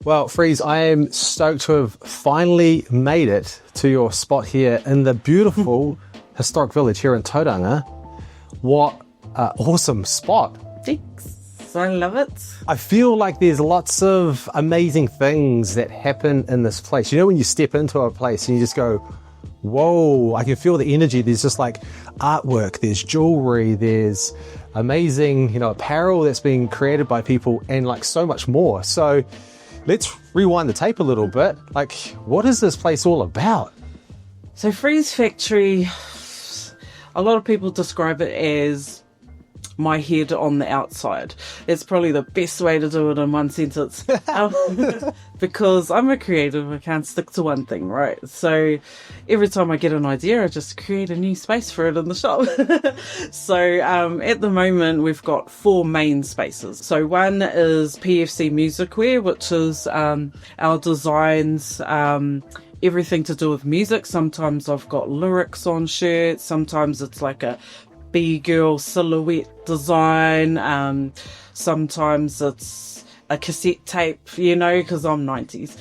Well, Phreaze, I am stoked to have finally made it to your spot here in the beautiful historic village here in Tauranga. What an awesome spot. Thanks. I love it. I feel like there's lots of amazing things that happen in this place. You know, when you step into a place and you just go, whoa, I can feel the energy. There's just like artwork, there's jewelry, there's amazing, apparel that's being created by people and like so much more. So let's rewind the tape a little bit. Like, what is this place all about? So Phreaze Factory, a lot of people describe it as my head on the outside. It's probably the best way to do it in one sentence. Because I'm a creative, I can't stick to one thing, right? So every time I get an idea, I just create a new space for it in the shop. So at the moment, we've got 4 main spaces. So one is PFC Musicwear, which is our designs, everything to do with music. Sometimes I've got lyrics on shirts, sometimes it's like a B-girl silhouette design, sometimes it's a cassette tape, because I'm 90s.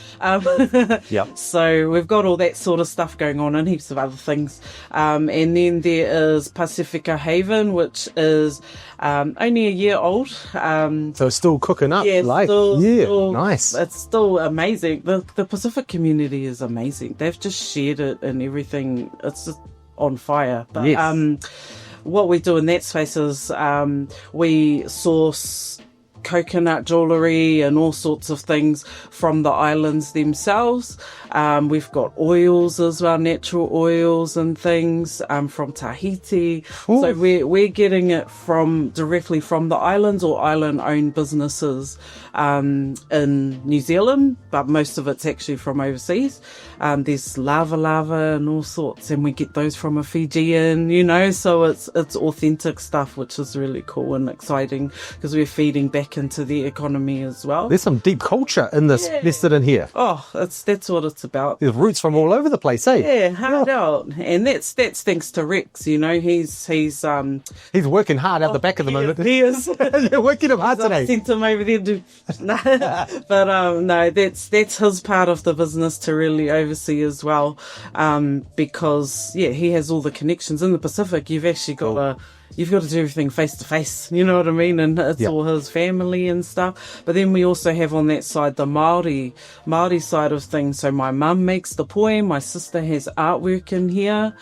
Yep. So we've got all that sort of stuff going on and heaps of other things. And then there is Pasefika Haven, which is only a year old. So it's still cooking up. Yeah, still, nice. It's still amazing. The Pacific community is amazing. They've just shared it and everything. It's just on fire. But Yes. what we do in that space is we source coconut jewellery and all sorts of things from the islands themselves. We've got oils as well, natural oils and things from Tahiti. Ooh. So we're getting it directly from the islands or island-owned businesses in New Zealand, but most of it's actually from overseas. There's lava and all sorts, and we get those from a Fijian, so it's authentic stuff, which is really cool and exciting because we're feeding back into the economy as well. There's some deep culture in this, nested in here. Oh, that's what it's about. There's roots from all over the place, eh? Yeah, hard out. And that's thanks to Rex, he's working hard out the back at the moment. He is. You're working him hard I today. sent him over there to but no, that's his part of the business to really oversee as well, because he has all the connections in the Pacific. You've actually got You've got to do everything face to face, you know what I mean? And it's all his family and stuff. But then we also have on that side the Māori side of things. So my mum makes the poi, my sister has artwork in here.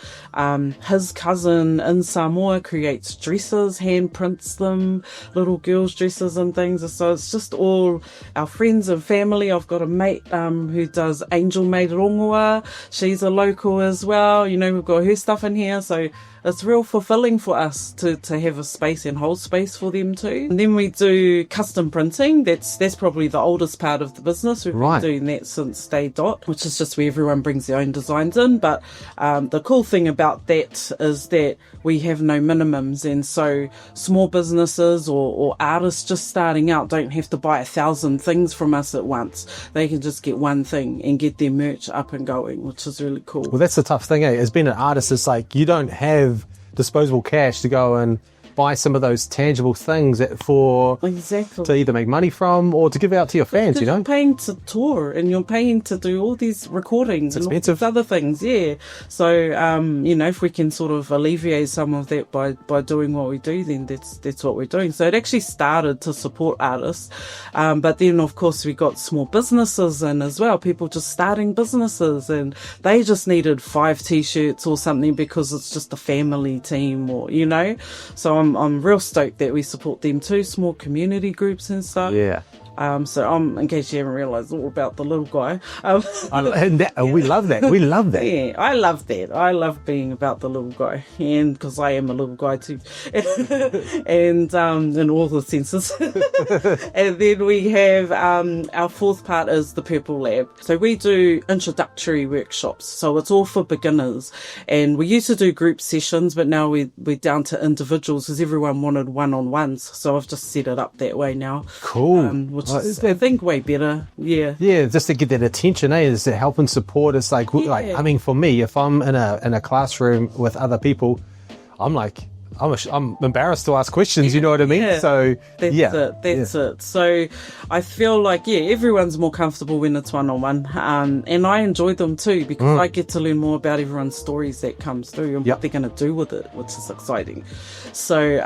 His cousin in Samoa creates dresses, hand prints them, little girls' dresses and things. So it's just all our friends and family. I've got a mate who does Angel Maid Rongoa. She's a local as well. We've got her stuff in here. So it's real fulfilling for us to have a space and hold space for them too. And then we do custom printing. That's probably the oldest part of the business. We've been doing that since day dot, which is just where everyone brings their own designs in. But the cool thing about that is that we have no minimums, and so small businesses or artists just starting out don't have to buy 1,000 things from us at once. They can just get one thing and get their merch up and going, which is really cool. Well, that's the tough thing, eh? As being an artist, it's like you don't have disposable cash to go and buy some of those tangible things to either make money from or to give out to your fans, You're paying to tour and you're paying to do all these recordings and all these other things, So, if we can sort of alleviate some of that by doing what we do, then that's what we're doing. So it actually started to support artists, but then of course we got small businesses in as well, people just starting businesses, and they just needed 5 t-shirts or something because it's just a family team or, so I'm real stoked that we support them too, small community groups and stuff. Yeah. So in case you haven't realised, all about the little guy. We love that. We love that. Yeah, I love that. I love being about the little guy, and because I am a little guy too, and in all the senses. And then we have our fourth part is the Purple Lab. So we do introductory workshops. So it's all for beginners, and we used to do group sessions, but now we're down to individuals because everyone wanted one-on-ones. So I've just set it up that way now. Cool. Which is, I think, way better. Yeah, just to get that attention, is to help and support. It's like I mean, for me, if I'm in a classroom with other people, I'm like, I'm embarrassed to ask questions, you know what I mean? Yeah. So That's it. So I feel like, everyone's more comfortable when it's one-on-one. And I enjoy them too, because I get to learn more about everyone's stories that comes through and what they're going to do with it, which is exciting. So,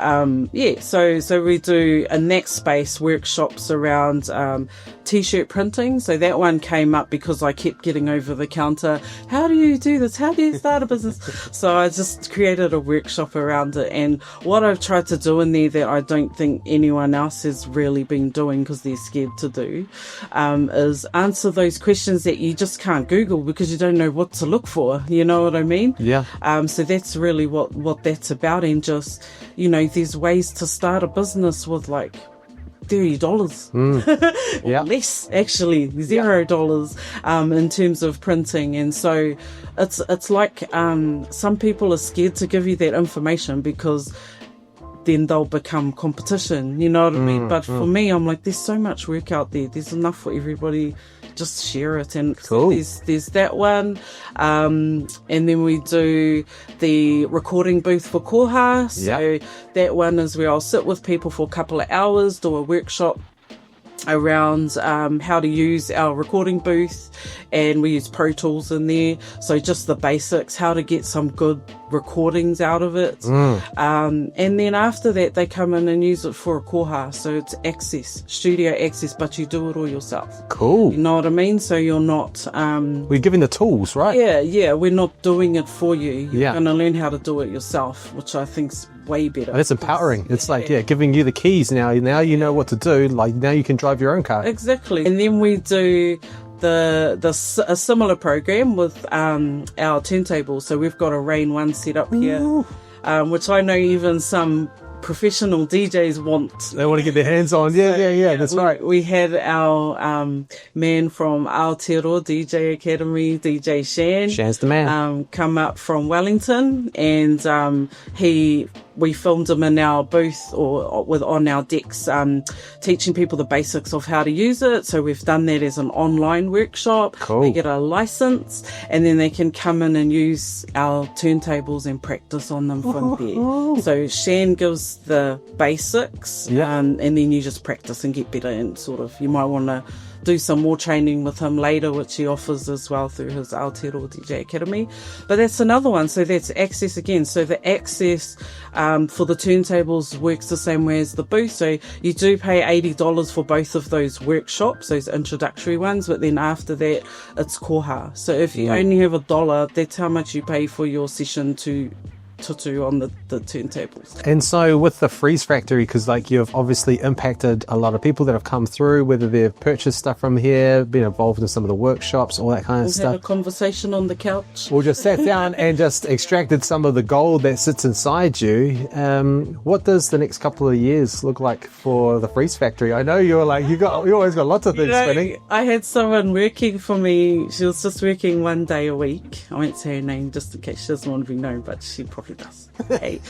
so we do a next space workshops around t-shirt printing. So that one came up because I kept getting over the counter, how do you do this? How do you start a business? So I just created a workshop around it. And what I've tried to do in there that I don't think anyone else has really been doing because they're scared to do, is answer those questions that you just can't Google because you don't know what to look for. You know what I mean? Yeah. So that's really what that's about. And just, there's ways to start a business with like $30 or less, actually $0 in terms of printing. And so it's like some people are scared to give you that information because then they'll become competition, you know what I mean? But for me, I'm like, there's so much work out there, there's enough for everybody, just share it. And cool. So there's that one, and then we do the recording booth for koha. So that one is where I'll sit with people for a couple of hours, do a workshop around how to use our recording booth, and we use Pro Tools in there, so just the basics, how to get some good recordings out of it. And then after that they come in and use it for a koha, so it's studio access, but you do it all yourself. Cool. You know what I mean? So you're not we're giving the tools, right? We're not doing it for you. You're going to learn how to do it yourself, which I think's way better. And it's empowering. It's like giving you the keys now you know what to do, like now you can drive your own car. Exactly. And then we do a similar program with our turntables. So we've got a Rain 1 set up here, which I know even some professional DJs want. They want to get their hands on. That's right. We had our man from Aotearoa DJ Academy, DJ Shan. Shan's the man. Come up from Wellington, and we filmed him in our booth on our decks, teaching people the basics of how to use it. So we've done that as an online workshop. Cool. They get a license, and then they can come in and use our turntables and practice on them from there. So Shan gives the basics, and then you just practice and get better, and sort of you might want to do some more training with him later, which he offers as well through his Aotearoa DJ Academy. But that's another one. So that's access again. So the access for the turntables works the same way as the booth. So you do pay $80 for both of those workshops, those introductory ones, but then after that it's koha. So if you only have $1, that's how much you pay for your session to on the turntables. And so with the Phreaze Factory, because like you've obviously impacted a lot of people that have come through, whether they've purchased stuff from here, been involved in some of the workshops, all that kind of stuff. Had a conversation on the couch. Or just sat down and just extracted some of the gold that sits inside you. What does the next couple of years look like for the Phreaze Factory? I know you're like, you always got lots of things spinning. I had someone working for me. She was just working 1 day a week. I won't say her name just in case she doesn't want to be known, but she probably does. Hey.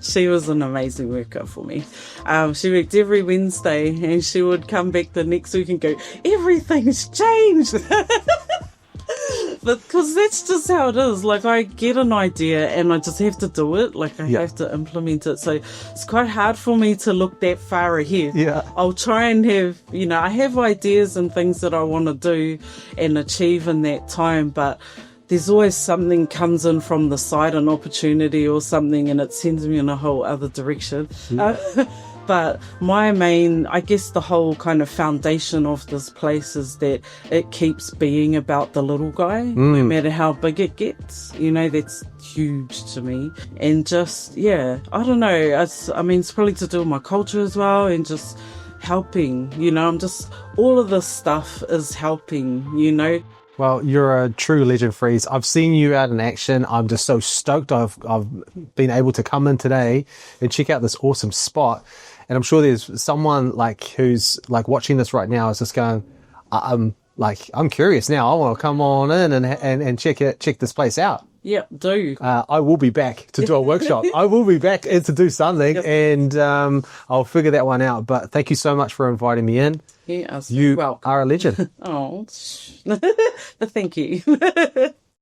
She was an amazing worker for me. She worked every Wednesday, and she would come back the next week and go, everything's changed. But because that's just how it is. Like, I get an idea and I just have to do it. Like, I have to implement it. So it's quite hard for me to look that far ahead. I'll try and have, I have ideas and things that I want to do and achieve in that time, but there's always something comes in from the side, an opportunity or something, and it sends me in a whole other direction. But my main, I guess the whole kind of foundation of this place is that it keeps being about the little guy, no matter how big it gets. That's huge to me. And just, I don't know. It's probably to do with my culture as well, and just helping, I'm just, all of this stuff is helping, Well, you're a true legend, Phreaze. I've seen you out in action. I'm just so stoked I've been able to come in today and check out this awesome spot. And I'm sure there's someone like who's like watching this right now is just going, I'm curious now. I want to come on in and check this place out. Yep, do. I will be back to do a workshop. I will be back to do something, and I'll figure that one out. But thank you so much for inviting me in. Yes, you welcome. are a legend. Oh, thank you.